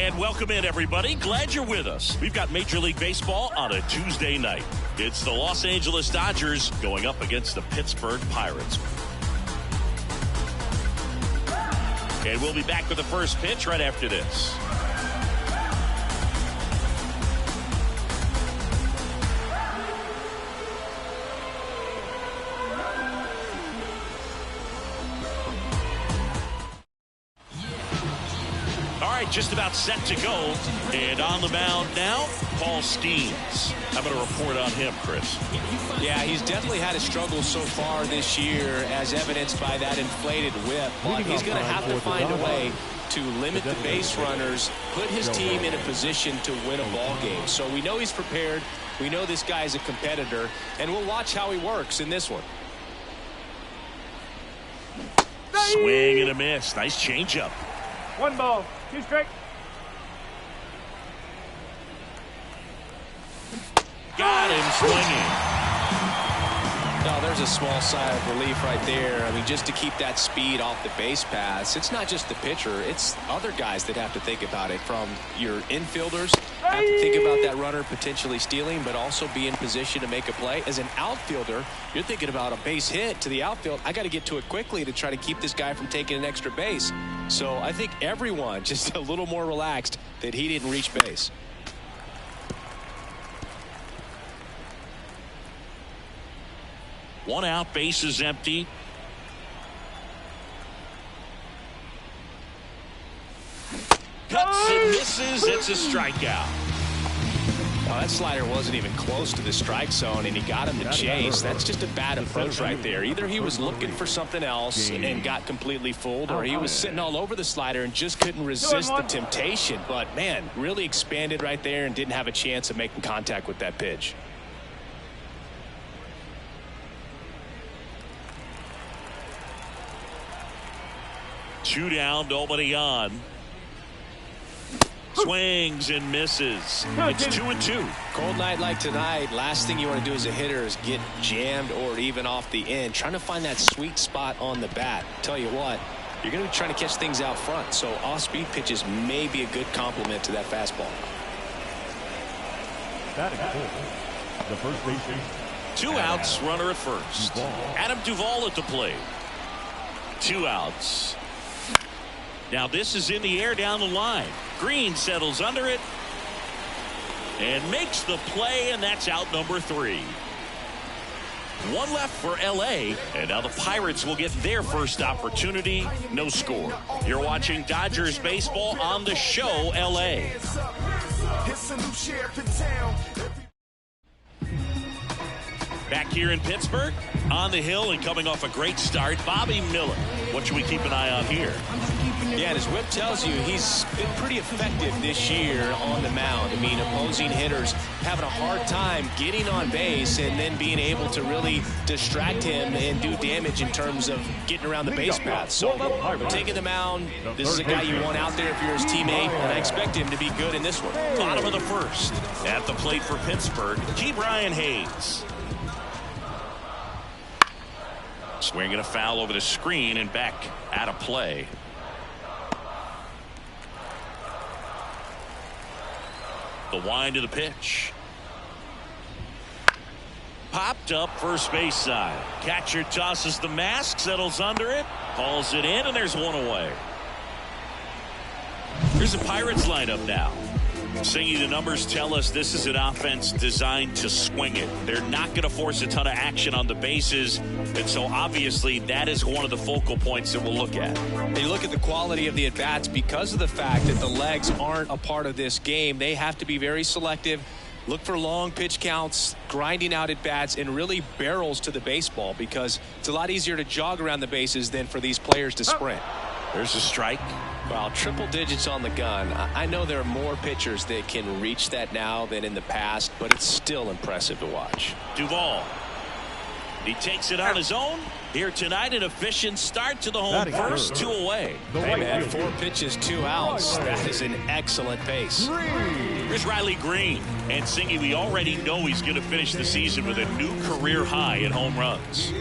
And welcome in, everybody. Glad you're with us. We've got Major League Baseball on a Tuesday night. It's the Los Angeles Dodgers going up against the Pittsburgh Pirates. And we'll be back with the first pitch right after this. Just about set to go, and on the mound now, Paul Skeens. How about a report on him, Chris? Yeah, he's definitely had a struggle so far this year, as evidenced by that inflated whip. But he's going to have to find a way to limit the base runners, put his team in a position to win a ball game. So we know he's prepared. We know this guy is a competitor, and we'll watch how he works in this one. Swing and a miss. Nice changeup. 1 ball, 2 strikes. Got him swinging. No, there's a small sigh of relief right there. I mean, just to keep that speed off the base paths. It's not just the pitcher. It's other guys that have to think about it. From your infielders, have to think about that runner potentially stealing, but also be in position to make a play. As an outfielder, you're thinking about a base hit to the outfield. I got to get to it quickly to try to keep this guy from taking an extra base. So I think everyone just a little more relaxed that he didn't reach base. One out, base is empty. Cuts and misses. It's a strikeout. Well, that slider wasn't even close to the strike zone, and he got him to chase. That's just a bad approach right there. Either he was looking for something else and got completely fooled, or he was sitting all over the slider and just couldn't resist the temptation. But, man, really expanded right there and didn't have a chance of making contact with that pitch. Two down, nobody on. Swings and misses. It's 2-2. Cold night like tonight, last thing you want to do as a hitter is get jammed or even off the end. Trying to find that sweet spot on the bat. Tell you what, you're going to be trying to catch things out front. So off-speed pitches may be a good complement to that fastball. The first baseman. 2 outs, runner at first. Adam Duvall at the plate. 2 outs. Now this is in the air down the line. Green settles under it and makes the play, and that's out number 3. 1 left for LA, and now the Pirates will get their first opportunity. No score. You're watching Dodgers baseball on the show LA. Back here in Pittsburgh, on the hill and coming off a great start, Bobby Miller. What should we keep an eye on here? Yeah, and his whip tells you he's been pretty effective this year on the mound. I mean, opposing hitters having a hard time getting on base and then being able to really distract him and do damage in terms of getting around the base path. So, taking the mound, this is a guy you want out there if you're his teammate, and I expect him to be good in this one. Bottom of the first. At the plate for Pittsburgh, Brian Hayes. Swinging a foul over the screen and back out of play. The wind of the pitch. Popped up first base side. Catcher tosses the mask, settles under it, hauls it in, and there's 1 away. Here's the Pirates lineup now. Singy, the numbers tell us this is an offense designed to swing it. They're not going to force a ton of action on the bases, and so obviously that is one of the focal points that we'll look at. You look at the quality of the at-bats because of the fact that the legs aren't a part of this game. They have to be very selective, look for long pitch counts, grinding out at-bats, and really barrels to the baseball, because it's a lot easier to jog around the bases than for these players to sprint. There's a strike. Well, triple digits on the gun. I know there are more pitchers that can reach that now than in the past, but it's still impressive to watch. Duvall. He takes it on his own. Here tonight, an efficient start to the home first, 2 away. Hey, man, 4 pitches, 2 outs. That is an excellent pace. Here's Riley Green. And Singy, we already know he's going to finish the season with a new career high in home runs.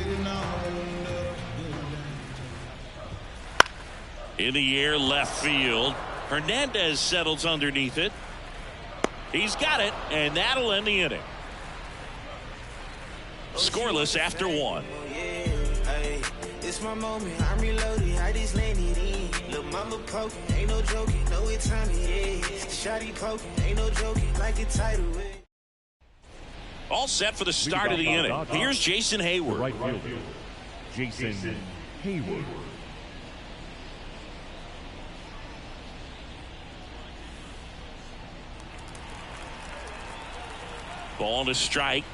In the air, left field. Hernandez settles underneath it. He's got it, and that'll end the inning. Scoreless after one. It's my moment, I'm reloading, I just landed in. Lil' mama poking, ain't no joking, know what time it is. Shawty poking, ain't no joking, like a title. All set for the start of the inning. Here's Jason Hayward. Right fielder, Jason Hayward. Ball to strike.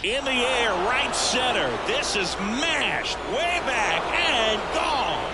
In the air, right center. This is mashed way back and gone.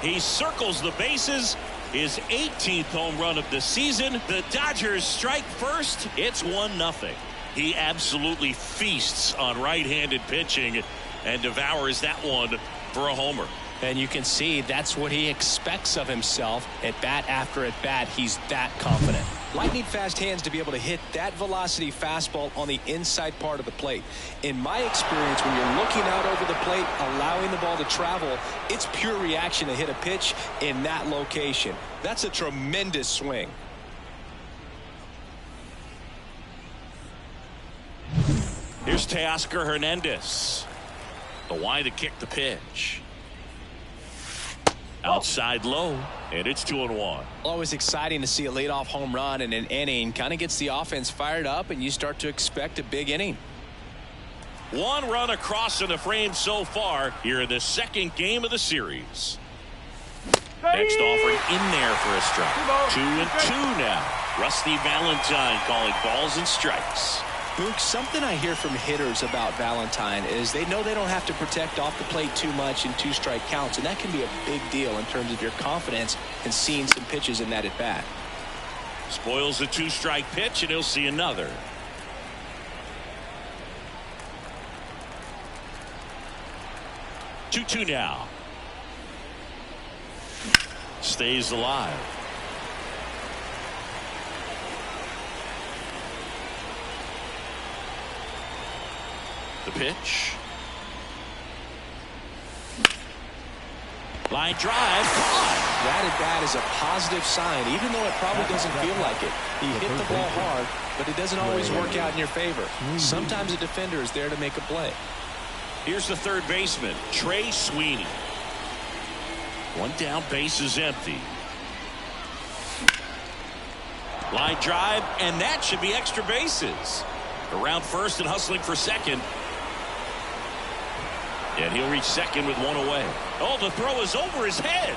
He circles the bases. His 18th home run of the season. The Dodgers strike first. It's 1-0. He absolutely feasts on right-handed pitching and devours that one for a homer. And you can see that's what he expects of himself at bat after at bat. He's that confident. Lightning fast hands to be able to hit that velocity fastball on the inside part of the plate. In my experience, when you're looking out over the plate, allowing the ball to travel, it's pure reaction to hit a pitch in that location. That's a tremendous swing. Here's Teoscar Hernandez. The wide to kick the pitch. Outside low, and it's 2-1. Always exciting to see a leadoff home run in an inning. Kind of gets the offense fired up, and you start to expect a big inning. One run across in the frame so far here in the second game of the series. Next offering in there for a strike. 2-2 now. Rusty Valentine calling balls and strikes. Boog, something I hear from hitters about Valentine is they know they don't have to protect off the plate too much in two-strike counts, and that can be a big deal in terms of your confidence in seeing some pitches in that at-bat. Spoils a two-strike pitch, and he'll see another. Two now. Stays alive. The pitch. Line drive. That at bat is a positive sign, even though it probably doesn't feel like it. He hit the ball hard, but it doesn't always work out in your favor. Sometimes a defender is there to make a play. Here's the third baseman, Trey Sweeney. One down, base is empty. Line drive, and that should be extra bases. Around first and hustling for second. And he'll reach second with one away. Oh, the throw is over his head.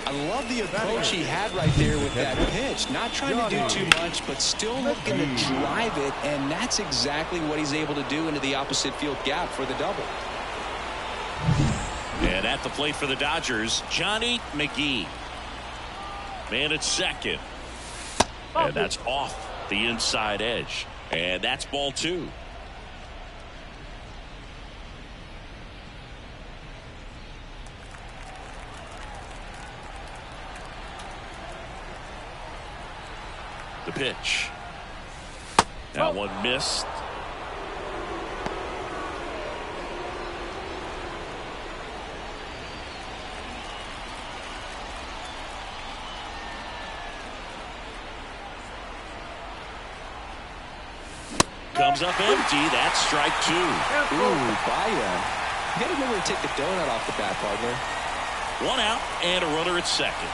I love the approach he had right there with that pitch. Not trying to do too much, but still looking to drive it, and that's exactly what he's able to do into the opposite field gap for the double. And at the plate for the Dodgers, Johnny McGee. Man at second. And that's off the inside edge. And that's ball two. The pitch. That one missed. Comes up empty. That's strike two. Ooh, Baya. You got to remember to take the donut off the bat, partner. One out and a runner at second.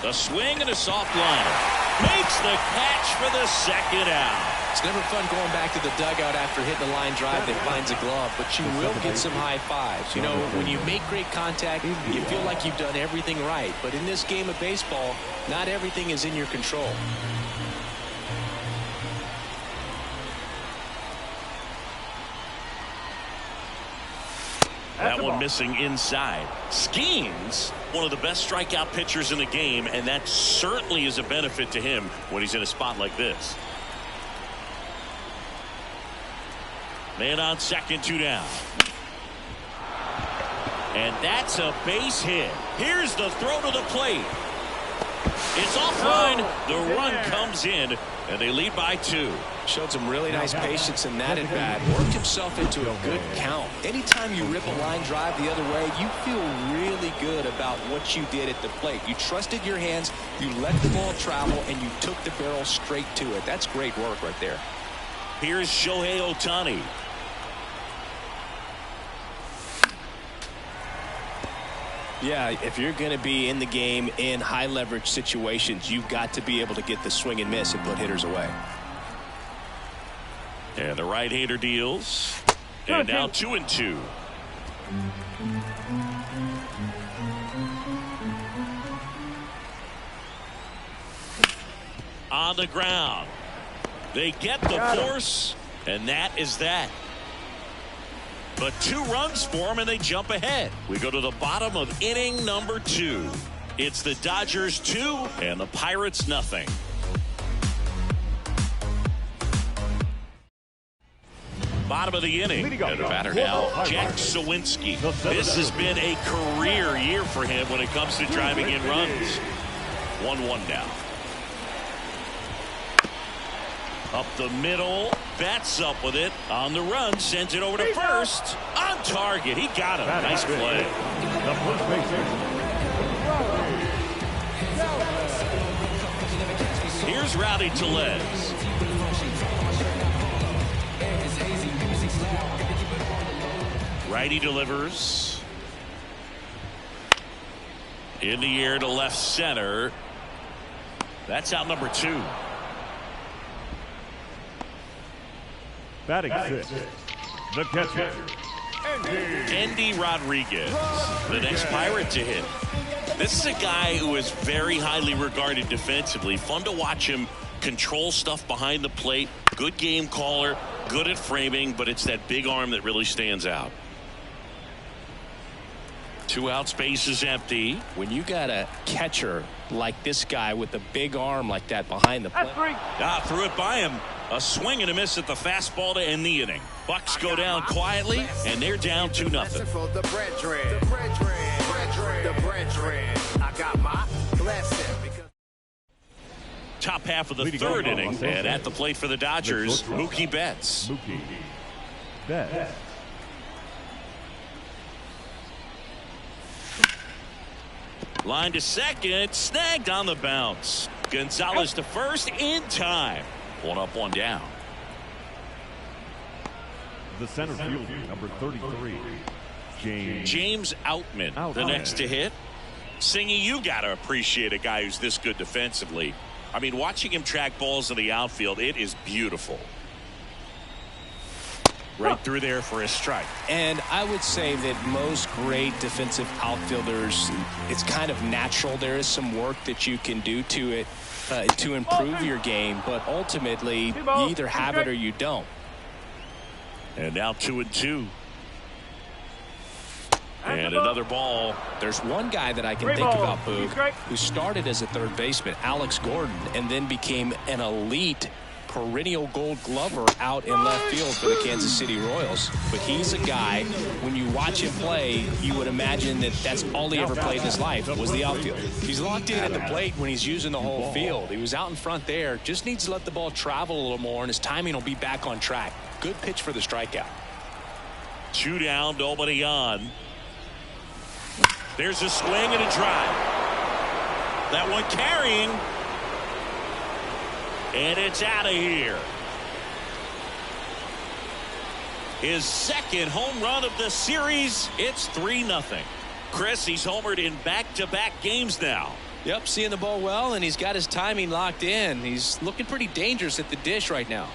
The swing and a soft liner. Makes the catch for the second out. It's never fun going back to the dugout after hitting a line drive that finds a glove, but you will get some high fives. You know, when you make great contact, you feel like you've done everything right. But in this game of baseball, not everything is in your control. That one missing inside. Skeens, one of the best strikeout pitchers in the game, and that certainly is a benefit to him when he's in a spot like this. Man on second, two down. And that's a base hit. Here's the throw to the plate. It's offline. The run comes in, and they lead by 2. Showed some really nice patience in that at-bat. Worked himself into a good count. Anytime you rip a line drive the other way, you feel really good about what you did at the plate. You trusted your hands, you let the ball travel, and you took the barrel straight to it. That's great work right there. Here's Shohei Ohtani. Yeah, if you're going to be in the game in high leverage situations, you've got to be able to get the swing and miss and put hitters away. And the right-hander deals. And now 2-2. On the ground. They get the force, and that is that. But 2 runs for them, and they jump ahead. We go to the bottom of inning number 2. It's the Dodgers 2 and the Pirates nothing. Bottom of the inning. And the batter now, Jack Sawinski. This has been a career year for him when it comes to driving in runs. 1-1 now. Up the middle, bats up with it on the run, sends it over to first. On target, he got him. Nice play. The first baseman. Here's Rowdy Tellez. Righty delivers. In the air to left center. That's out number 2. Batting 6. The catcher. Endy Rodriguez, the next Pirate to hit. This is a guy who is very highly regarded defensively. Fun to watch him control stuff behind the plate. Good game caller, good at framing, but it's that big arm that really stands out. 2 outs, base is empty. When you got a catcher like this guy with a big arm like that behind the plate. Threw it by him. A swing and a miss at the fastball to end the inning. Bucks go down quietly, and they're down 2-0. Top half of the 3rd inning, and at the plate for the Dodgers, Mookie Betts. Mookie Betts. Line to second, snagged on the bounce. Gonzalez to first in time. 1 up, 1 down. The center fielder, number 33, James Outman, the next to hit. Singy, you got to appreciate a guy who's this good defensively. I mean, watching him track balls in the outfield, it is beautiful. Right through there for a strike. And I would say that most great defensive outfielders, it's kind of natural. There is some work that you can do to it to improve your game, but ultimately you either have it or you don't. And now 2-2. And another ball. There's one guy that I can think about, Boog, who started as a third baseman, Alex Gordon, and then became an elite perennial Gold Glover out in left field for the Kansas City Royals. But he's a guy, when you watch him play, you would imagine that that's all he ever played in his life was the outfield. He's locked in at the plate when he's using the whole field. He was out in front there, just needs to let the ball travel a little more, and his timing will be back on track. Good pitch for the strikeout. 2 down, nobody on. There's a swing and a drive. That one carrying. And it's out of here. His second home run of the series. It's 3-0. Chris, he's homered in back-to-back games now. Yep, seeing the ball well, and he's got his timing locked in. He's looking pretty dangerous at the dish right now.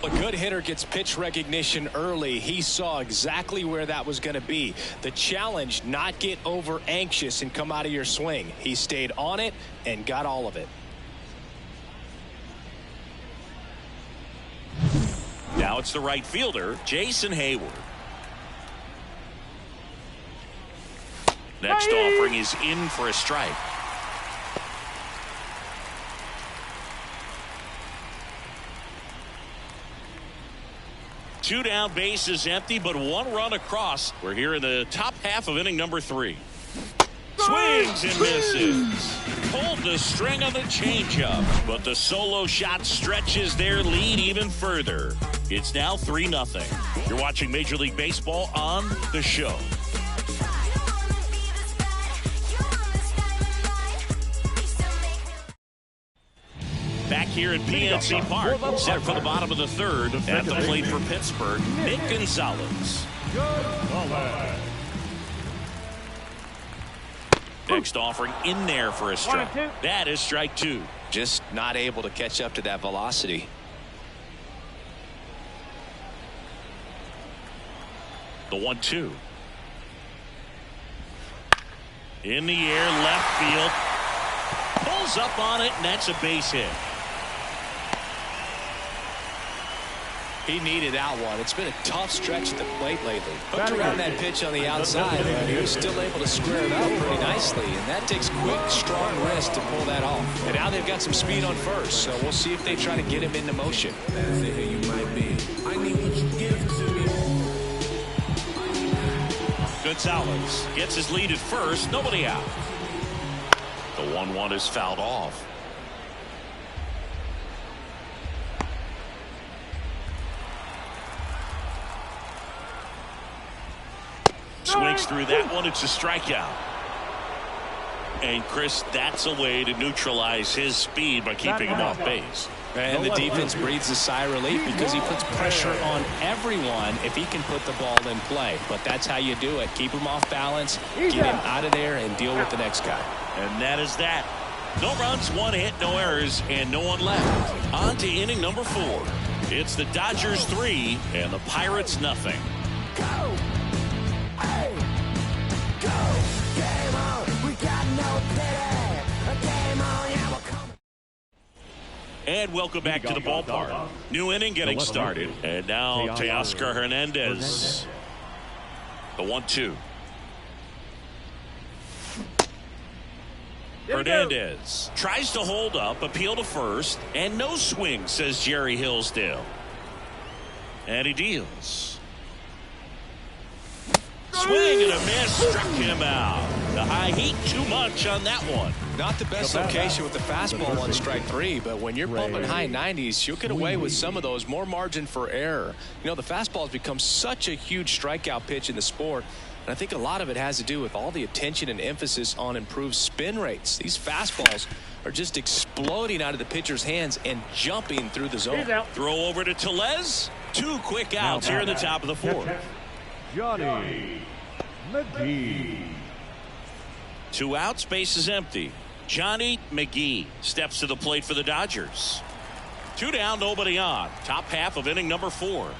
A good hitter gets pitch recognition early. He saw exactly where that was going to be. The challenge, not get over anxious and come out of your swing. He stayed on it and got all of it. Now it's the right fielder, Jason Hayward. Next offering is in for a strike. 2 down, bases empty, but 1 run across. We're here in the top half of inning number 3. Swings and misses. Pulled the string on the changeup, but the solo shot stretches their lead even further. It's now 3-0. You're watching Major League Baseball on The Show. Back here at PNC Park, set for the bottom of the 3rd. At the plate for Pittsburgh, Nick Gonzalez. Next offering in there for a strike. That is strike 2. Just not able to catch up to that velocity. The 1-2. In the air, left field. Pulls up on it, and that's a base hit. He needed that one. It's been a tough stretch at the plate lately. Hooked around that pitch on the outside, but he was still able to square it up pretty nicely. And that takes quick, strong wrist to pull that off. And now they've got some speed on first, so we'll see if they try to get him into motion. You might be. I need what you give to me. Gonzalez gets his lead at first. Nobody out. The 1-1 is fouled off. Swings through that one. It's a strikeout. And Chris, that's a way to neutralize his speed by keeping him off base. And the defense breathes a sigh of relief because he puts pressure on everyone if he can put the ball in play. But that's how you do it. Keep him off balance, get him out of there, and deal with the next guy. And that is that. No runs, 1 hit, no errors, and no one left. On to inning number 4. It's the Dodgers 3 and the Pirates nothing. Go! Hey! Go! Game on! We got no pity! Game on! Yeah, we're coming! And welcome back to the ballpark. New inning getting started. And now Teoscar Hernandez. The 1-2. Hernandez tries to hold up, appeal to first, and no swing, says Jerry Hillsdale. And he deals. Swing and a miss, struck him out. The high heat too much on that one. Not the best location with the fastball on strike 3, but when you're pumping high 90s, you'll get away with some of those, more margin for error. You know, the fastball has become such a huge strikeout pitch in the sport. And I think a lot of it has to do with all the attention and emphasis on improved spin rates. These fastballs are just exploding out of the pitcher's hands and jumping through the zone. Throw over to Tellez. 2 quick outs here in the top of the 4th. Johnny McGee. 2 outs, base is empty. Johnny McGee steps to the plate for the Dodgers. 2 down, nobody on. Top half of inning number 4.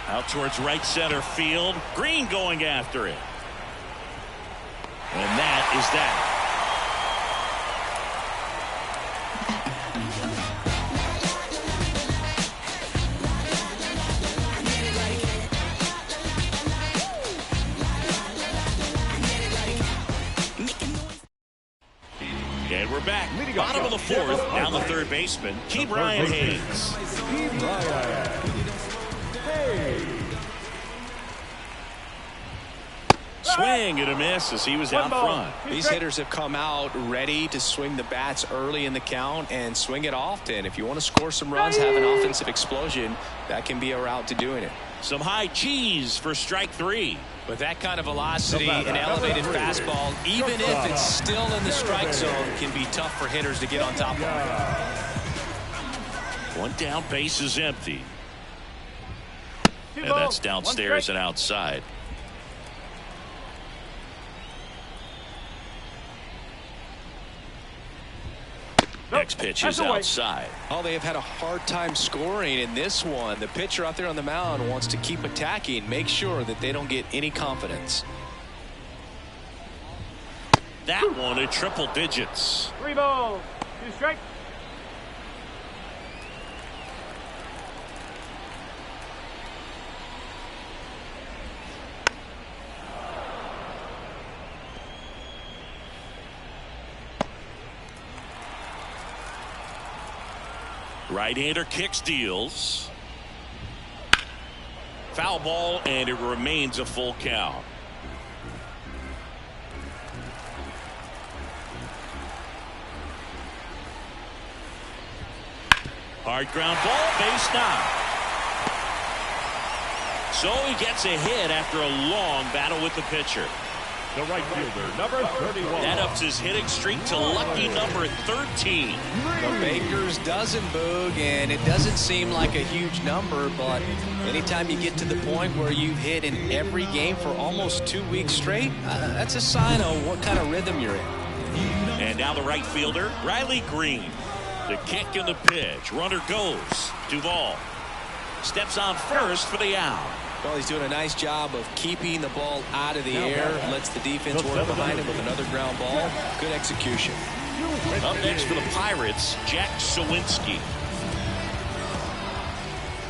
Out towards right center field. Green going after it. And that is that. And we're back. Bottom of the 4th. Down the 3rd baseman. Key Brian Hayes. Swing and a miss as he was out front. These hitters have come out ready to swing the bats early in the count and swing it often. If you want to score some runs, have an offensive explosion, that can be a route to doing it. Some high cheese for strike 3. With that kind of velocity, an elevated fastball, even if it's still in the strike zone, can be tough for hitters to get on top of. 1 down, base is empty. And that's downstairs and outside. Next pitch is outside. Oh, they have had a hard time scoring in this one. The pitcher out there on the mound wants to keep attacking, make sure that they don't get any confidence. That one at triple digits. 3 balls, 2 strikes. Right-hander kicks, deals. Foul ball, and it remains a full count. Hard ground ball, base knock. So he gets a hit after a long battle with the pitcher. The right fielder, number 31. That ups his hitting streak to lucky number 13. The Baker's dozen, Boog, and it doesn't seem like a huge number, but anytime you get to the point where you've hit in every game for almost 2 weeks straight, that's a sign of what kind of rhythm you're in. And now the right fielder, Riley Green. The kick and the pitch. Runner goes. Duvall steps on first for the out. Well, he's doing a nice job of keeping the ball out of the air. Lets the defense work behind him with another ground ball. Good execution. Up next for the Pirates, Jack Sawinski.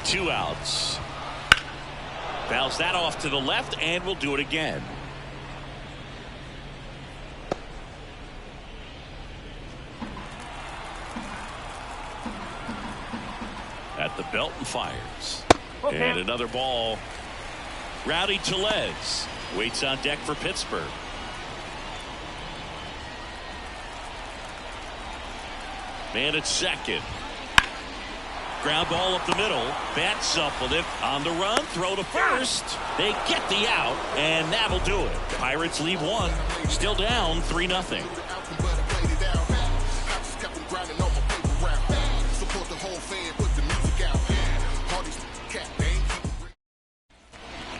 2 outs. Fouls that off to the left, and will do it again. At the belt and fires. Okay. And another ball. Rowdy Tellez waits on deck for Pittsburgh. Man at second. Ground ball up the middle. Bats up with it. On the run. Throw to first. They get the out. And that'll do it. Pirates leave 1. Still down 3-0.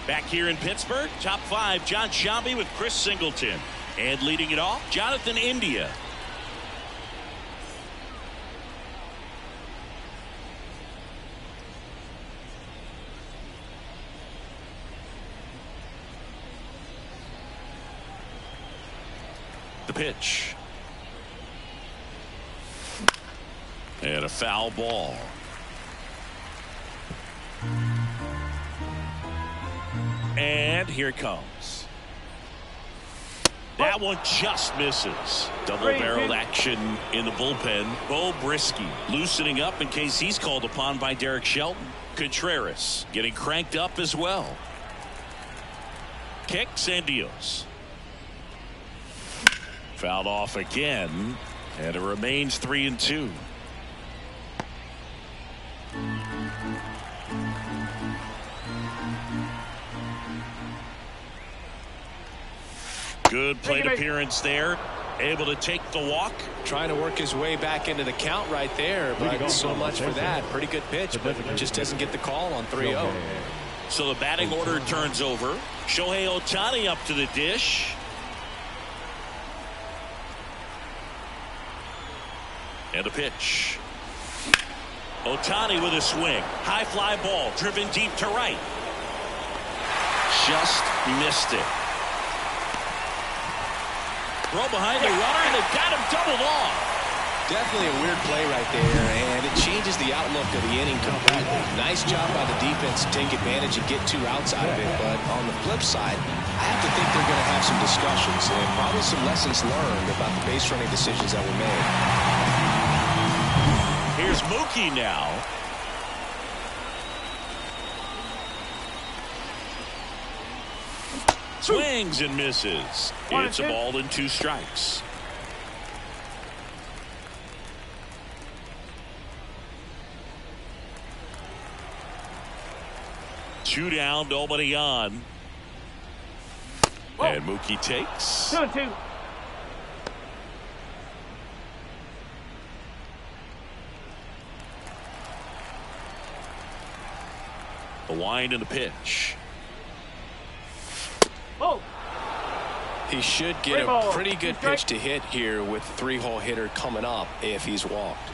Back here in Pittsburgh, top 5, John Sciambi with Chris Singleton. And leading it off, Jonathan India. The pitch. And a foul ball. And here it comes. That one just misses. Double-barreled action in the bullpen. Bo Brisky loosening up in case he's called upon by Derek Shelton. Contreras getting cranked up as well. Kicks and deals. Fouled off again, and it remains 3-2. Good plate appearance there. Able to take the walk. Trying to work his way back into the count right there, but so much for that. Pretty good pitch, but just doesn't get the call on 3-0. So the batting order turns over. Shohei Ohtani up to the dish. And a pitch. Ohtani with a swing. High fly ball driven deep to right. Just missed it. Throw behind the runner, and they've got him doubled off. Definitely a weird play right there, and it changes the outlook of the inning completely. Nice job by the defense to take advantage and get 2 outs out of it, but on the flip side, I have to think they're going to have some discussions and probably some lessons learned about the base running decisions that were made. Here's Mookie now. Swings and misses. It's a ball and 2 strikes. Two down, nobody on. And Mookie takes. 2-2. The wind and the pitch. Oh. He should get a pretty good pitch to hit here with the 3-hole hitter coming up if he's walked.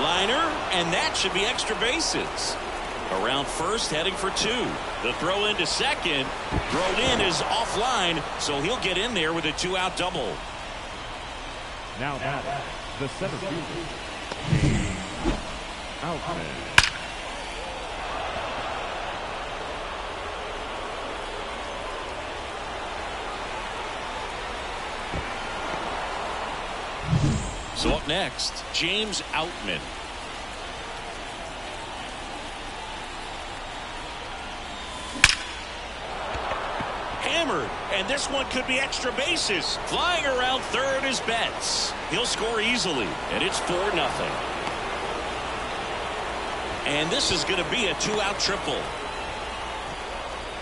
Liner, and that should be extra bases. Around first, heading for 2. The throw into second. Thrown in is offline, so he'll get in there with a 2-out double. Now batting, the center fielder, Outman. So up next, James Outman. Hammered, and this one could be extra bases. Flying around third is Betts. He'll score easily, and it's 4-0. And this is going to be a 2-out triple.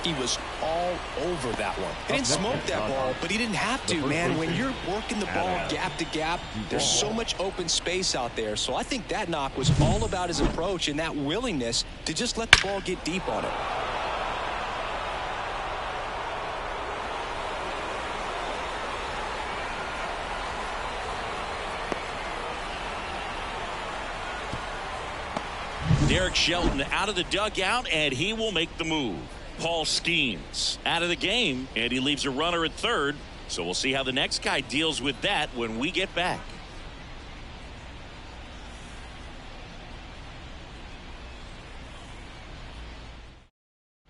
He was all over that one. He didn't smoke that ball, but he didn't have to, man. When you're working the ball gap to gap, there's so much open space out there. So I think that knock was all about his approach and that willingness to just let the ball get deep on it. Derek Shelton out of the dugout, and he will make the move. Paul Skeens out of the game, and he leaves a runner at third. So we'll see how the next guy deals with that when we get back.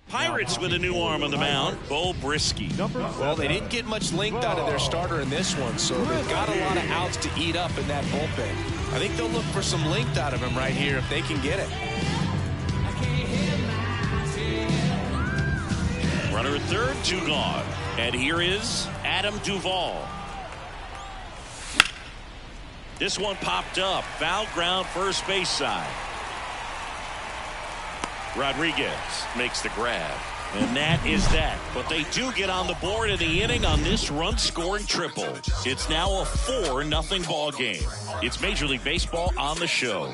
Pirates with a new arm on the mound, Bo Brisky. Well, they didn't get much length out of their starter in this one, so they've got a lot of outs to eat up in that bullpen. I think they'll look for some length out of him right here if they can get it. Runner at third, 2 gone. And here is Adam Duvall. This one popped up. Foul ground, first base side. Rodriguez makes the grab. And that is that. But they do get on the board in the inning on this run-scoring triple. It's now a 4-0 ball game. It's Major League Baseball on the show.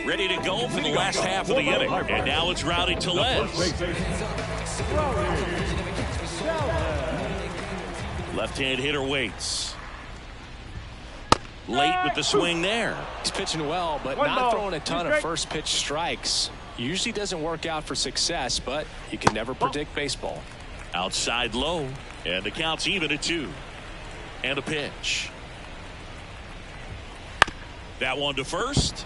Ready to go for the last half of the inning. And now it's Rowdy Tellez. Left-hand hitter waits. Late with the swing there. He's pitching well, but not throwing a ton of first pitch strikes. Usually doesn't work out for success, but you can never predict baseball. Outside low, and the count's even at 2. And a pitch. That one to first.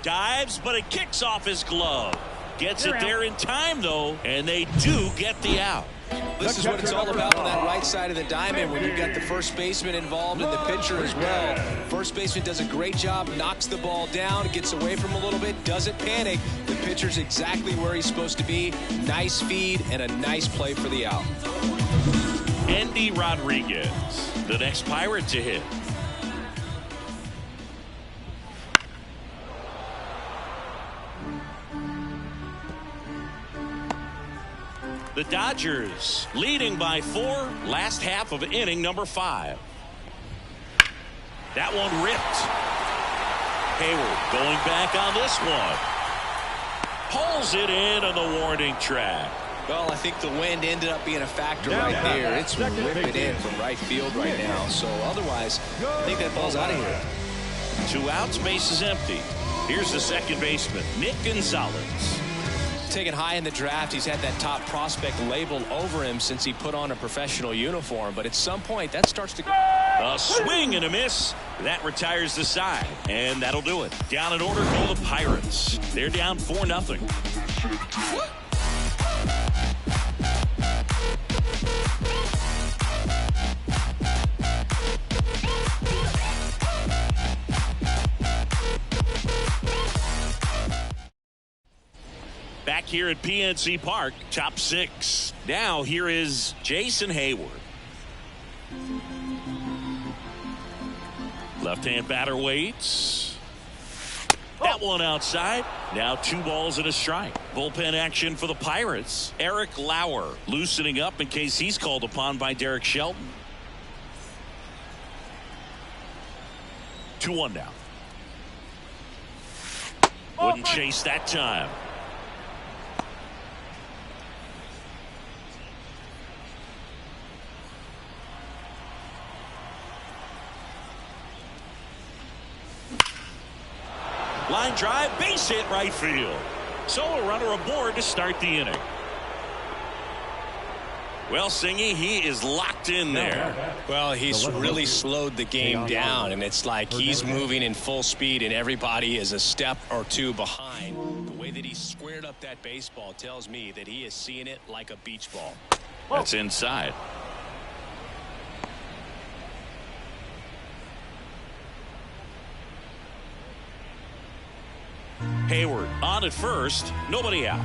Dives, but it kicks off his glove. Gets it there in time, though, and they do get the out. This is what it's all about on that right side of the diamond when you've got the first baseman involved and the pitcher as well. First baseman does a great job, knocks the ball down, gets away from him a little bit, doesn't panic. The pitcher's exactly where he's supposed to be. Nice feed and a nice play for the out. Andy Rodriguez, the next Pirate to hit. The Dodgers leading by 4, last half of inning number 5. That one ripped. Hayward going back on this one. Pulls it in on the warning track. Well, I think the wind ended up being a factor right there. It's ripping in from right field right now. So otherwise, I think that ball's out of here. 2 outs, base is empty. Here's the second baseman, Nick Gonzalez. Taken high in the draft, he's had that top prospect labeled over him since he put on a professional uniform, but at some point that starts to go. A swing and a miss that retires the side, and that'll do it. Down in order go the Pirates. They're down 4-0. Back here at PNC Park, top 6. Now here is Jason Hayward. Left-hand batter waits. That one outside. Now 2 balls and a strike. Bullpen action for the Pirates. Eric Lauer loosening up in case he's called upon by Derek Shelton. 2-1 now. Wouldn't chase that time. Line drive, base hit right field. So a runner aboard to start the inning. Well, Singy, he is locked in there. Well, he's really slowed the game down, and it's like he's moving in full speed, and everybody is a step or two behind. The way that he squared up that baseball tells me that he is seeing it like a beach ball. That's inside. Hayward on at first, nobody out.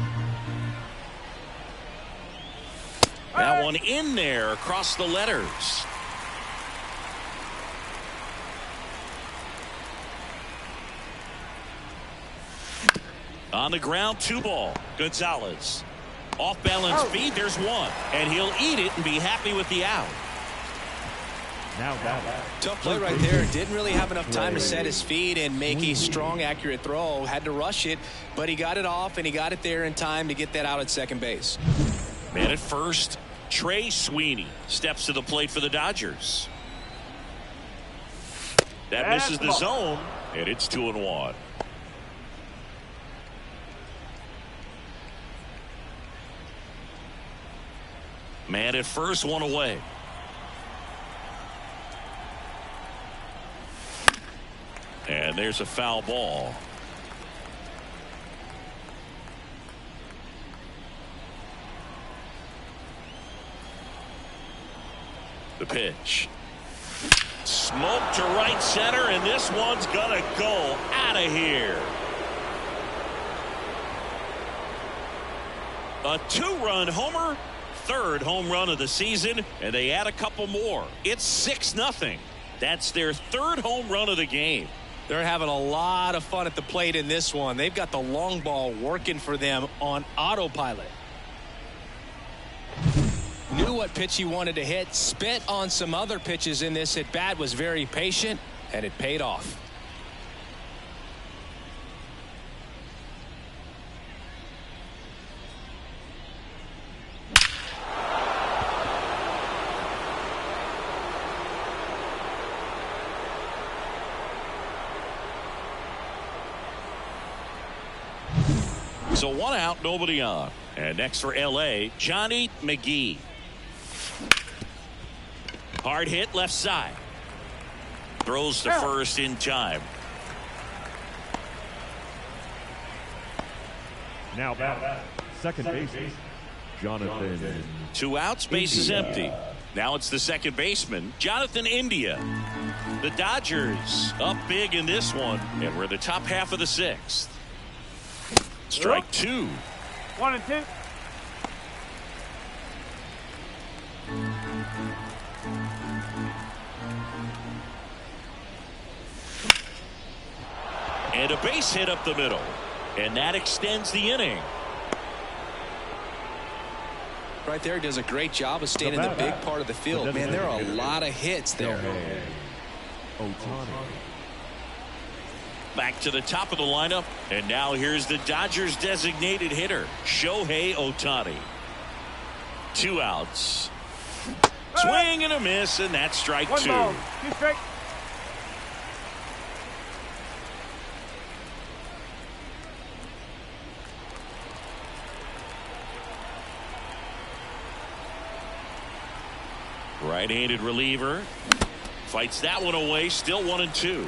That one in there across the letters. On the ground, 2 ball. Gonzalez. Off balance feed, there's 1. And he'll eat it and be happy with the out. Now that Tough play right there. Didn't really have enough time to set his feet and make a strong, accurate throw. Had to rush it, but he got it off, and he got it there in time to get that out at second base. Man at first, Trey Sweeney steps to the plate for the Dodgers. That misses the zone, and it's 2-1. Man at first, 1 away. And there's a foul ball. The pitch. Smoke to right center, and this one's gonna go out of here. A 2-run homer, 3rd home run of the season, and they add a couple more. It's 6-0. That's their 3rd home run of the game. They're having a lot of fun at the plate in this one. They've got the long ball working for them on autopilot. Knew what pitch he wanted to hit, spit on some other pitches in this at bat, was very patient, and it paid off. So 1 out, nobody on. And next for LA, Johnny McGee. Hard hit left side. Throws to first in time. now back, second base, Jonathan. 2 outs, base is empty. Now it's the second baseman, Jonathan India. The Dodgers up big in this one, and we're in the top half of the 6th. Strike 2. 1 and 2. And a base hit up the middle, and that extends the inning. Right there, does a great job of staying in the big part of the field. Man, there are a lot of hits there. Back to the top of the lineup, and now here's the Dodgers designated hitter, Shohei Ohtani. 2 outs. Swing and a miss, and that's strike 2. 1 ball, 2 strike. Right-handed reliever fights that one away, still 1 and 2.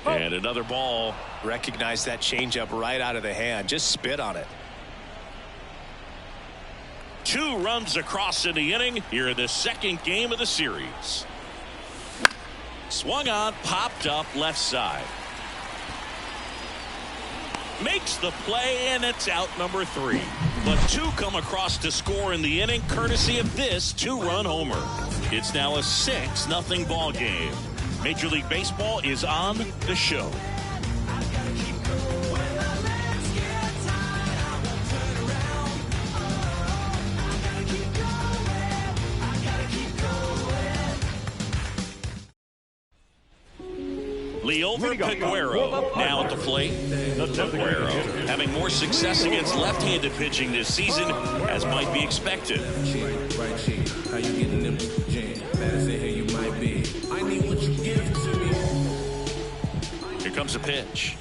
And another ball. Recognize that changeup right out of the hand. Just spit on it. 2 runs across in the inning here in the second game of the series. Swung on, popped up left side. Makes the play, and it's out number 3. But 2 come across to score in the inning, courtesy of this 2-run homer. It's now a 6-0 ball game. Major League Baseball is on the show. Liover Peguero now at the plate. Peguero having more success against left-handed pitching this season, as might be expected. How you getting them jams? Better say hey, you might be. I need what you give comes a pitch.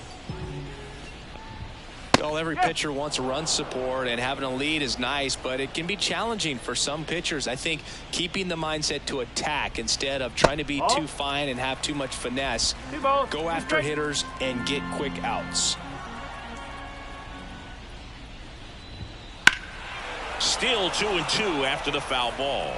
Well, every pitcher wants run support, and having a lead is nice, but it can be challenging for some pitchers. I think keeping the mindset to attack instead of trying to be too fine and have too much finesse. Go after hitters and get quick outs. Still 2-2 after the foul ball.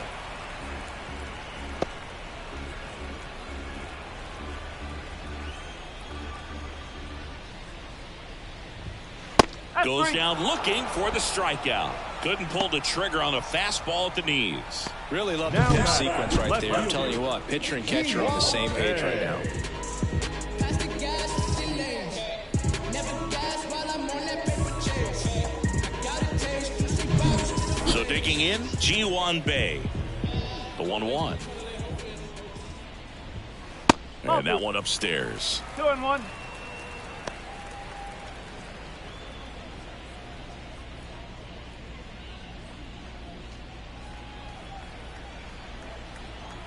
Goes down looking for the strikeout. Couldn't pull the trigger on a fastball at the knees. Really love the pitch sequence right there. I'm telling you what, pitcher and catcher are on the same page right now. So digging in, Ji-Hwan Bae. The 1-1. And that one upstairs. 2-1.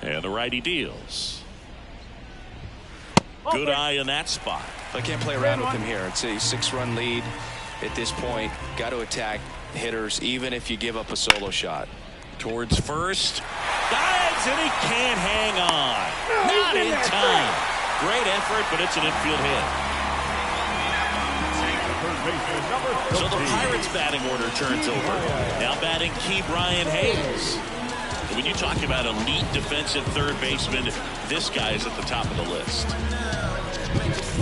And the righty deals. Good eye in that spot. I can't play around with him here. It's a 6-run lead at this point. Got to attack hitters even if you give up a solo shot. Towards first. Dives and he can't hang on. Not in time. Great effort, but it's an infield hit. So the Pirates batting order turns over. Now batting Key Brian Hayes. When you talk about elite defensive third baseman, this guy is at the top of the list.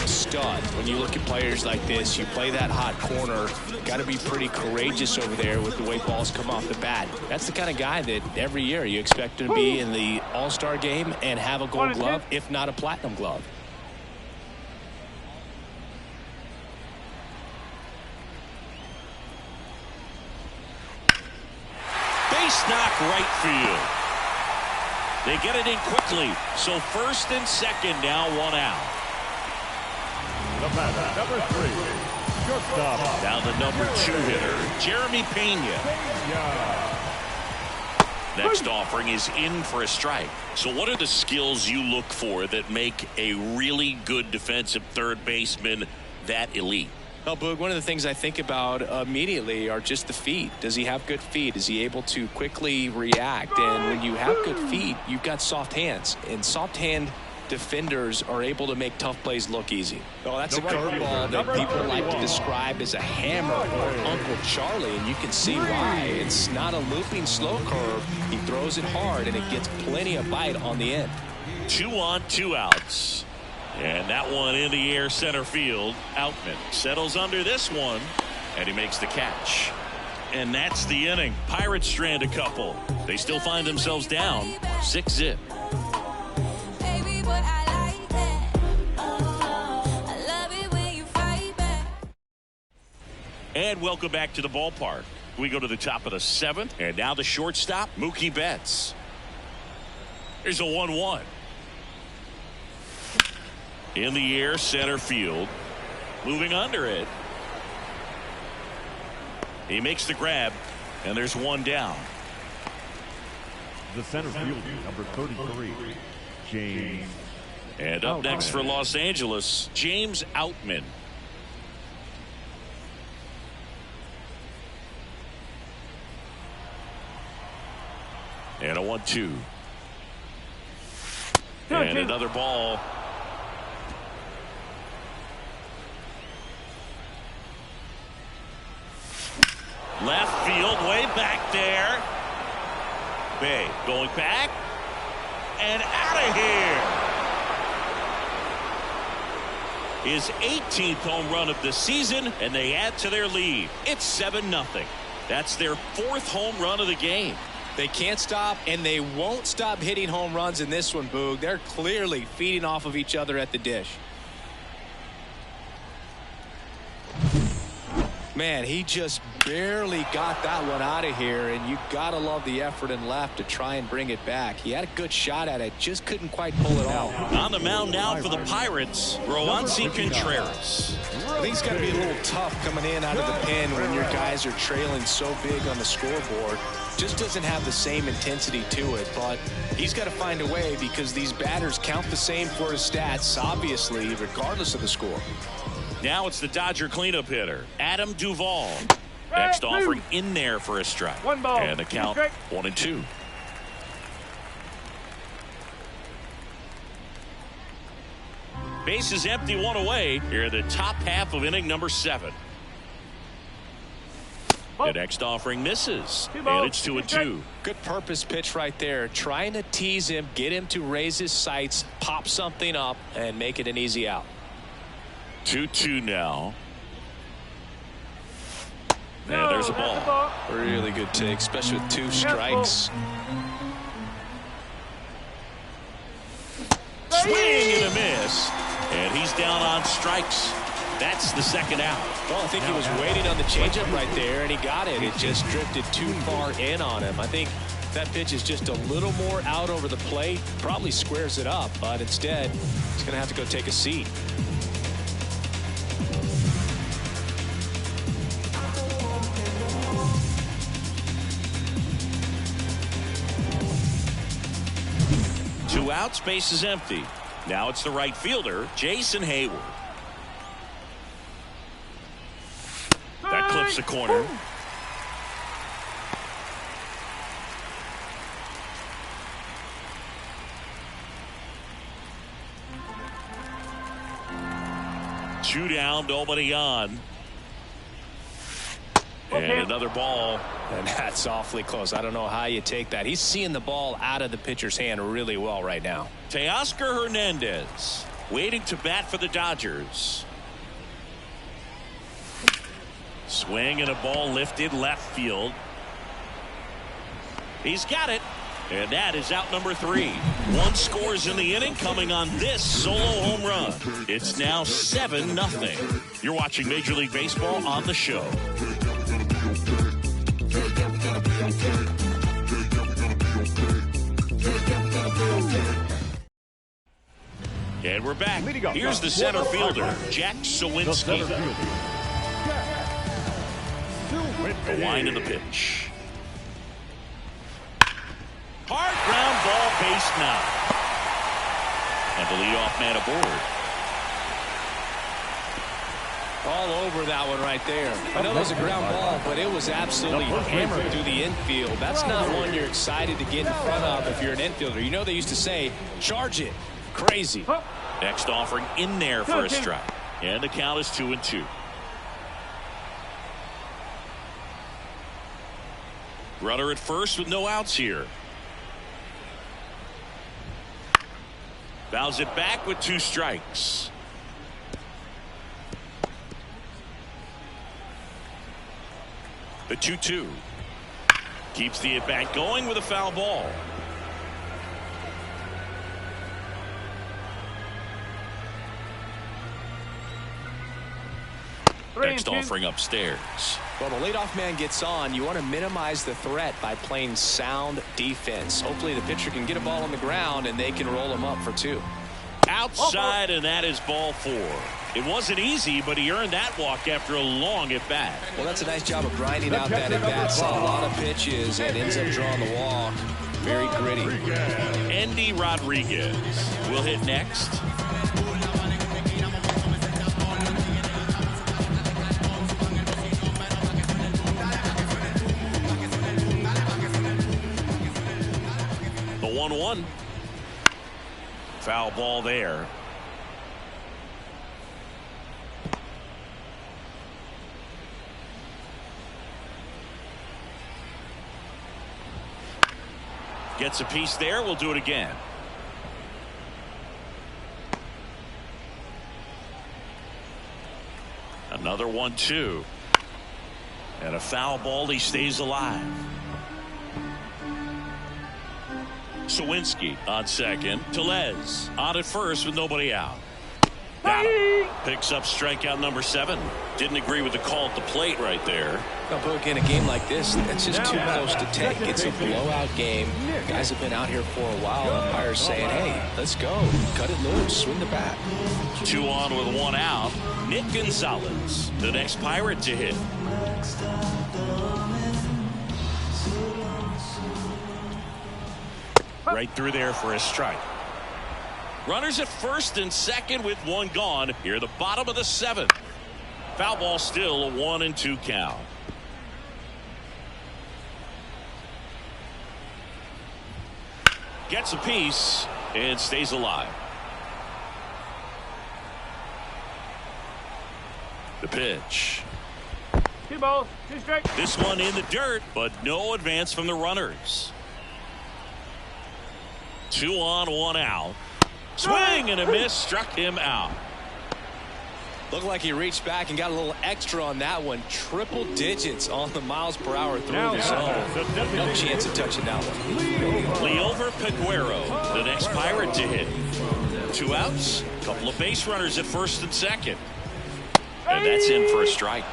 Stud. When you look at players like this, you play that hot corner, got to be pretty courageous over there with the way balls come off the bat. That's the kind of guy that every year you expect to be in the All-Star game and have a gold glove, if not a platinum glove. Base knock right field. They get it in quickly. So first and second now, one out. The batter, number 3, shortstop. Now the number 2 hitter, Jeremy Pena. Next offering is in for a strike. So what are the skills you look for that make a really good defensive third baseman that elite? Well, Boog, one of the things I think about immediately are just the feet. Does he have good feet? Is he able to quickly react? And when you have good feet, you've got soft hands. And soft hand defenders are able to make tough plays look easy. Well, that's a curveball that people like to describe as a hammer or Uncle Charlie, and you can see why. It's not a looping slow curve. He throws it hard, and it gets plenty of bite on the end. 2 on, 2 outs. And that one in the air center field. Outman settles under this one, and he makes the catch. And that's the inning. Pirates strand a couple. They still find themselves down 6-zip. And welcome back to the ballpark. We go to the top of the 7th, and now the shortstop, Mookie Betts. Here's a 1-1. In the air center field. Moving under it. He makes the grab, and there's one down. The center fielder, number 33, James. And up next for Los Angeles, James Outman. And a 1-2. And another ball. Left field, way back there. Bae going back and out of here. His 18th home run of the season, and they add to their lead. It's 7-0. That's their 4th home run of the game. They can't stop, and they won't stop hitting home runs in this one, Boog. They're clearly feeding off of each other at the dish. Man, he just barely got that one out of here, and you gotta love the effort in left to try and bring it back. He had a good shot at it, just couldn't quite pull it off. On the mound now for the Pirates, Roansy Contreras. I think it's got to be a little tough coming in out of the pen when your guys are trailing so big on the scoreboard. Just doesn't have the same intensity to it, but he's got to find a way because these batters count the same for his stats, obviously, regardless of the score. Now it's the Dodger cleanup hitter, Adam Duvall. Next offering in there for a strike. 1 ball. And the count 1-2. Bases empty, 1 away. Here in the top half of inning number 7. The next offering misses, and it's 2-2. Good purpose pitch right there, trying to tease him, get him to raise his sights, pop something up, and make it an easy out. 2-2 now. And there's a ball. Really good take, especially with 2 strikes. Swing and a miss, and he's down on strikes. That's the second out. Well, I think he was waiting on the changeup right there, and he got it. It just drifted too far in on him. I think that pitch is just a little more out over the plate. Probably squares it up, but instead, he's going to have to go take a seat. Two outs, base is empty. Now it's the right fielder, Jason Hayward. That clips the corner. Two down, nobody on. And another ball. And that's awfully close. I don't know how you take that. He's seeing the ball out of the pitcher's hand really well right now. Teoscar Hernandez waiting to bat for the Dodgers. Swing and a ball lifted left field. He's got it. And that is out number 3. 1 scores in the inning coming on this solo home run. It's now 7-0. You're watching Major League Baseball on the show. And we're back. Here's the center fielder, Jack Sawinski. The line of the pitch. Hard ground ball, base knock. And the leadoff man aboard. All over that one right there. I know it was a ground ball, but it was absolutely hammered through the infield. That's not one you're excited to get in front of if you're an infielder. You know they used to say, charge it. Crazy. Next offering in there for a strike. And the count is 2-2. Runner at first with no outs here. Fouls it back with 2 strikes. The 2-2. Keeps the at-bat going with a foul ball. Next offering upstairs. Well, the leadoff man gets on. You want to minimize the threat by playing sound defense. Hopefully the pitcher can get a ball on the ground and they can roll him up for 2. Outside, and that is ball 4. It wasn't easy, but he earned that walk after a long at-bat. Well, that's a nice job of grinding out that at-bat. Saw a lot of pitches and ends up drawing the walk. Very gritty. Andy Rodriguez will hit next. The 1-1. Foul ball there. Gets a piece there. We'll do it again. Another 1-2. And a foul ball. He stays alive. Sawinski on second. Tellez on at first with nobody out. Got him. Picks up strikeout number 7. Didn't agree with the call at the plate right there. But again, a game like this, that's just too close to take. It's a blowout game. Guys have been out here for a while. Umpires saying, hey, let's go. Cut it loose. Swing the bat. 2 on with 1 out. Nick Gonzalez, the next Pirate to hit. Right through there for a strike. Runners at first and second with 1 gone. Here the bottom of the 7th. Foul ball, still a 1-2 count. Gets a piece and stays alive. The pitch. 2 balls, 2 strikes. This one in the dirt, but no advance from the runners. 2 on, 1 out. Swing and a miss, struck him out. Looked like he reached back and got a little extra on that one. Triple digits on the miles per hour through the zone. No chance of touching that one. Leover Peguero, the next Pirate to hit. 2 outs, couple of base runners at first and second. And that's in for a strike.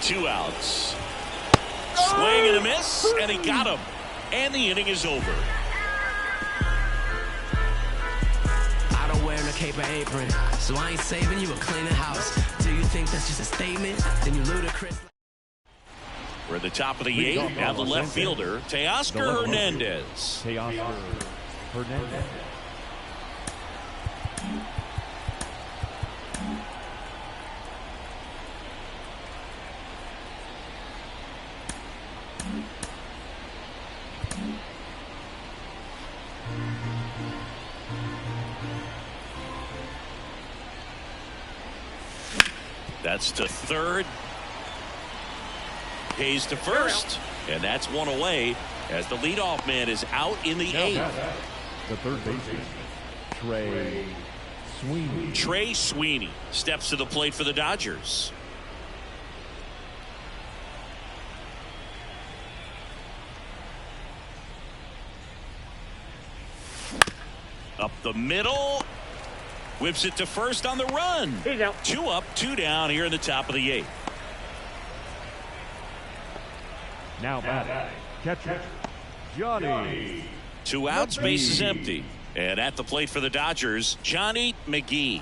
Two outs. Swing and a miss, and he got him. And the inning is over. I don't wear no cape or apron, so I ain't saving you a cleaning house. Do you think that's just a statement? Then you ludicrous. We're at the top of the 8th. Now the left fielder, Teoscar Hernandez. Teoscar Hernandez. That's to third. Hayes to first. And that's 1 away as the leadoff man is out in the 8th. The third baseman, Trey Sweeney. Trey Sweeney steps to the plate for the Dodgers. Up the middle. Whips it to first on the run. He's out. 2 up, 2 down here in the top of the 8th. Now batting, catcher, Johnny. 2 outs, base is empty. And at the plate for the Dodgers, Johnny McGee.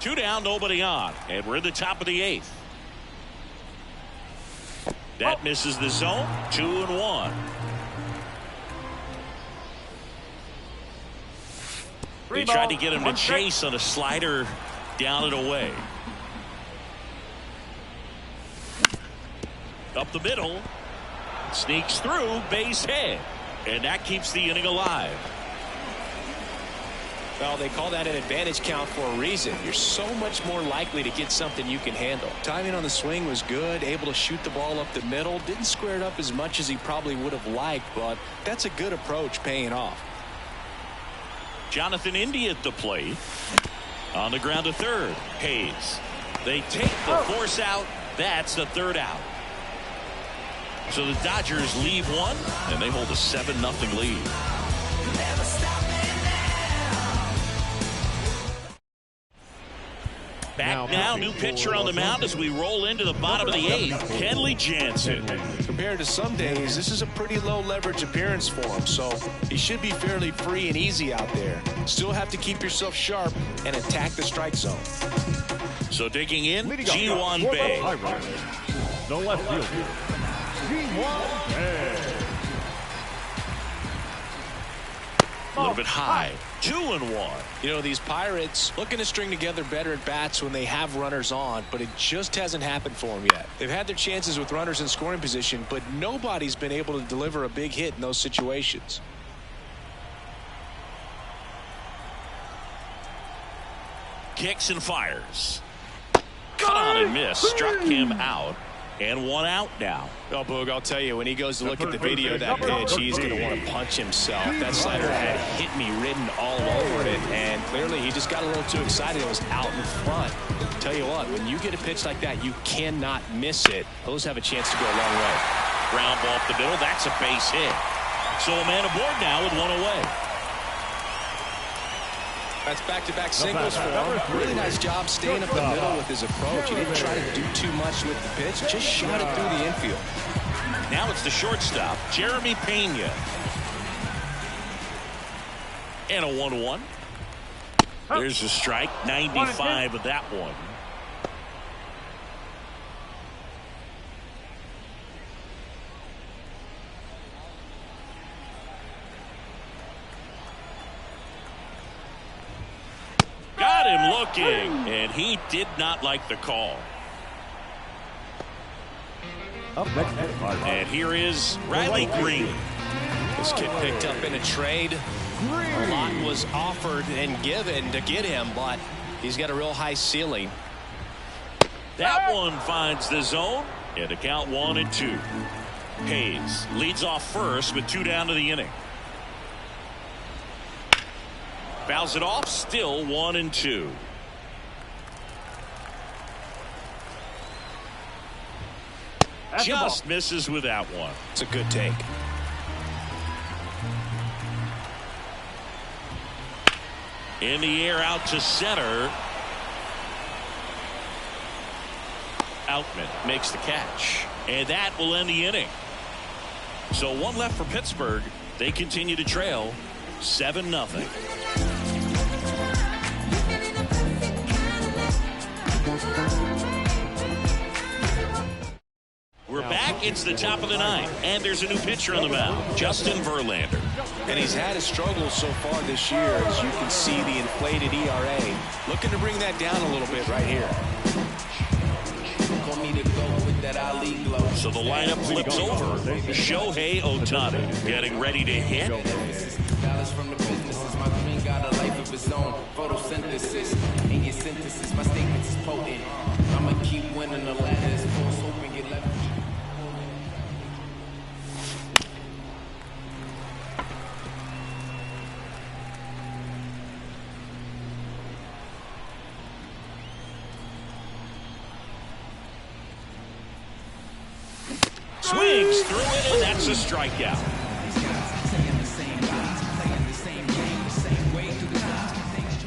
2 down, nobody on. And we're in the top of the 8th. That misses the zone. 2-1. They tried to get him to chase on a slider down and away. Up the middle. Sneaks through, base hit. And that keeps the inning alive. Well, they call that an advantage count for a reason. You're so much more likely to get something you can handle. Timing on the swing was good, able to shoot the ball up the middle. Didn't square it up as much as he probably would have liked, but that's a good approach paying off. Jonathan India at the plate. On the ground to third. Hayes. They take the force out. That's the 3rd out. So the Dodgers leave 1, and they hold a 7-0 lead. Back now, new pitcher on the mound as we roll into the bottom of the 8th. Kenley Jansen. Compared to some days, this is a pretty low leverage appearance for him, so he should be fairly free and easy out there. Still have to keep yourself sharp and attack the strike zone. So digging in, Ji-Hwan Bae. The left fielder, Ji-Hwan Bae. A little bit high. 2-1. You know, these Pirates looking to string together better at bats when they have runners on, but it just hasn't happened for them yet. They've had their chances with runners in scoring position, but nobody's been able to deliver a big hit in those situations. Kicks and fires. Cut on and miss. Struck him out. And one out now. Oh, Boog, I'll tell you, when he goes to look at the video of that pitch, he's going to want to punch himself. That slider had hit me written all over it, and clearly he just got a little too excited. It was out in front. Tell you what, when you get a pitch like that, you cannot miss it. Those have a chance to go a long way. Ground ball up the middle. That's a base hit. So a man aboard now with one away. That's back-to-back singles for him. Really nice job staying up the middle with his approach. He didn't try to do too much with the pitch. Just shot it through the infield. Now it's the shortstop, Jeremy Pena. And a 1-1. There's a strike. 95 of that one. Got him looking, and he did not like the call. And here is Riley Green. This kid picked up in a trade. A lot was offered and given to get him, but he's got a real high ceiling. That one finds the zone, and the count 1-2. Hayes leads off first with 2 down to the inning. Fouls it off, still 1-2. Just misses with that one. It's a good take. In the air out to center. Outman makes the catch, and that will end the inning. So one left for Pittsburgh. They continue to trail 7-0. We're back. It's the top of the 9th, and there's a new pitcher on the mound, Justin Verlander. And he's had his struggles so far this year, as you can see the inflated ERA. Looking to bring that down a little bit right here. So the lineup flips over. Shohei Ohtani getting ready to hit. From the businesses, my green got a life of its own. Photosynthesis, in your synthesis, my statements is potent. I'ma keep winning the ladders, force open, get left. Swings through it, and that's a strikeout.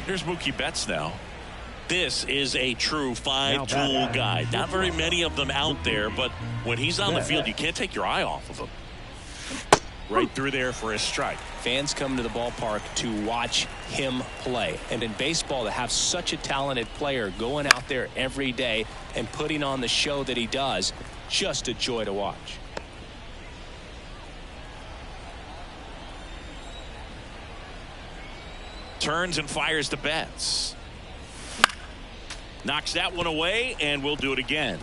Here's Mookie Betts now. This is a true 5-tool guy. Not very many of them out there, but when he's on the field, you can't take your eye off of him. Right through there for a strike. Fans come to the ballpark to watch him play. And in baseball, to have such a talented player going out there every day and putting on the show that he does, just a joy to watch. Turns and fires to Betts. Knocks that one away, and we'll do it again.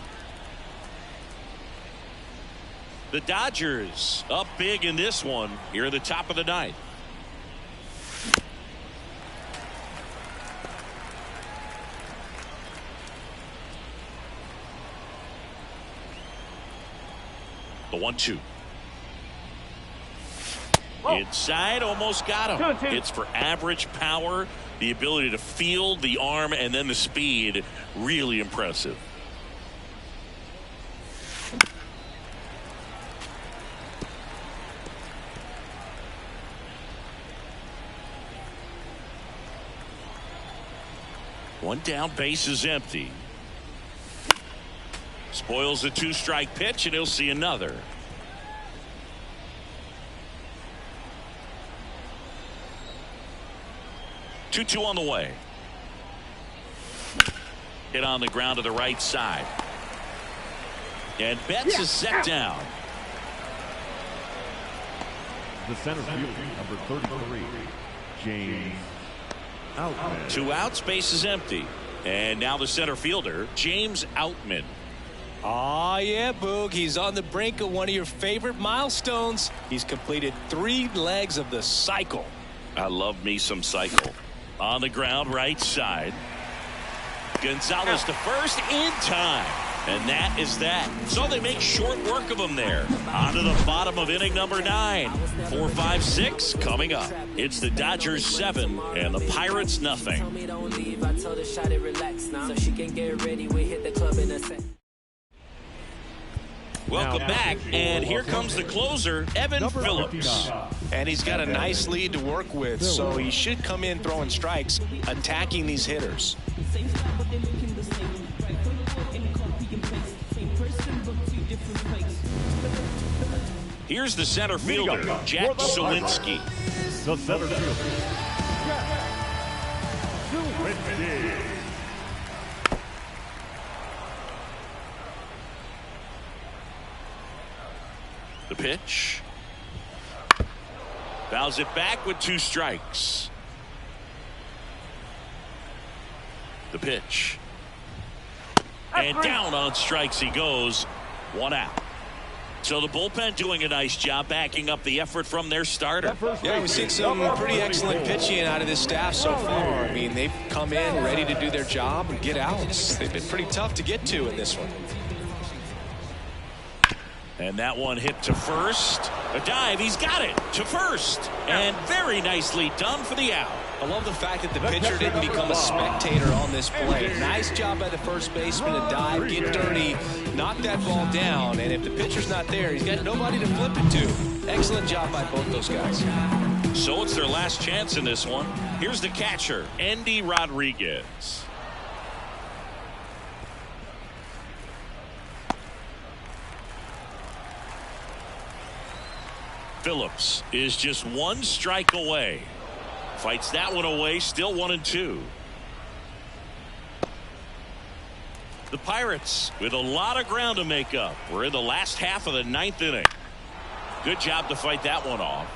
The Dodgers up big in this one here at the top of the 9th. The 1-2. Inside, almost got him. It's for average power, the ability to field, the arm, and then the speed. Really impressive. One down, base is empty. Spoils the 2-strike pitch, and he'll see another. 2-2 on the way. Hit on the ground to the right side. And Betts is set down. The center fielder, number 33, James Outman. 2 outs, base is empty. And now the center fielder, James Outman. Oh, yeah, Boog. He's on the brink of one of your favorite milestones. He's completed 3 legs of the cycle. I love me some cycle. On the ground, right side. Gonzalez to first in time. And that is that. So they make short work of them there. On to the bottom of inning number 9. 4, 5, 6 coming up. It's the Dodgers 7 and the Pirates nothing. Welcome back, and here comes the closer, Evan Phillips. And he's got a nice lead to work with, so he should come in throwing strikes, attacking these hitters. Here's the center fielder, Jack Suwinski. The center fielder, Jack Suwinski. The pitch. Fouls it back with 2 strikes. The pitch. And down on strikes he goes. 1 out. So the bullpen doing a nice job backing up the effort from their starter. Yeah, we've seen some pretty excellent pitching out of this staff so far. I mean, they've come in ready to do their job and get outs. They've been pretty tough to get to in this one. And that one hit to first. A dive, he's got it to first. And very nicely done for the out. I love the fact that the pitcher didn't become a spectator on this play. Nice job by the first baseman to dive, get dirty, knock that ball down. And if the pitcher's not there, he's got nobody to flip it to. Excellent job by both those guys. So it's their last chance in this one. Here's the catcher, Andy Rodriguez. Phillips is just 1 strike away. Fights that one away, still 1-2. The Pirates with a lot of ground to make up. We're in the last half of the 9th inning. Good job to fight that one off.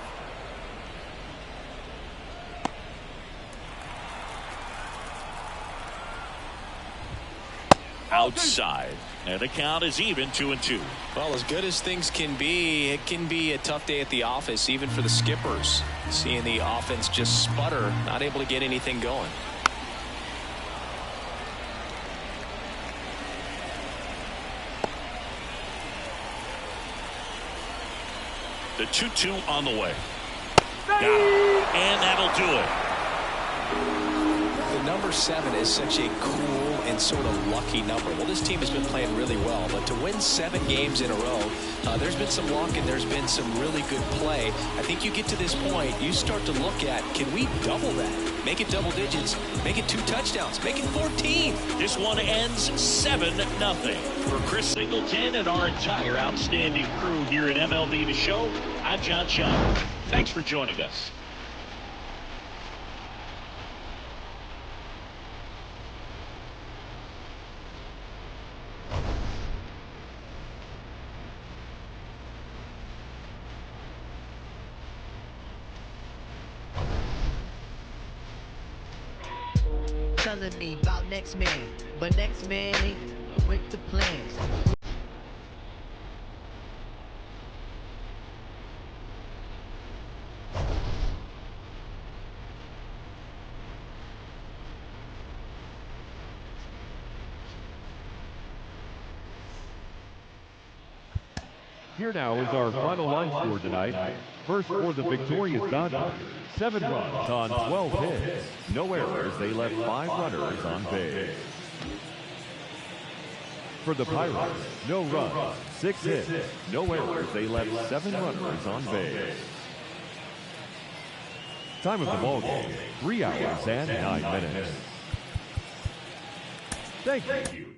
Outside. And the count is even 2-2. Well, as good as things can be, it can be a tough day at the office, even for the skippers. Seeing the offense just sputter, not able to get anything going. The 2-2 on the way. Got it. And that'll do it. The number 7 is such a cool and sort of lucky number. Well, this team has been playing really well, but to win 7 games in a row, there's been some luck and there's been some really good play. I think you get to this point, you start to look at, can we double that? Make it double digits, make it 2 touchdowns, make it 14. This one ends 7-0. For Chris Singleton and our entire outstanding crew here at MLB the Show, I'm John Schaub. Thanks for joining us. Telling me about next man, but next man ain't with the plans. Here now is our final line score tonight. First for the victorious Dodgers, 7 runs on 12 hits. No errors, they left 5 runners on base. For the Pirates, no runs, 6 hits. No errors, they left 7 runners on base. Time of the ball game, 3 hours and 9 minutes. Thank you.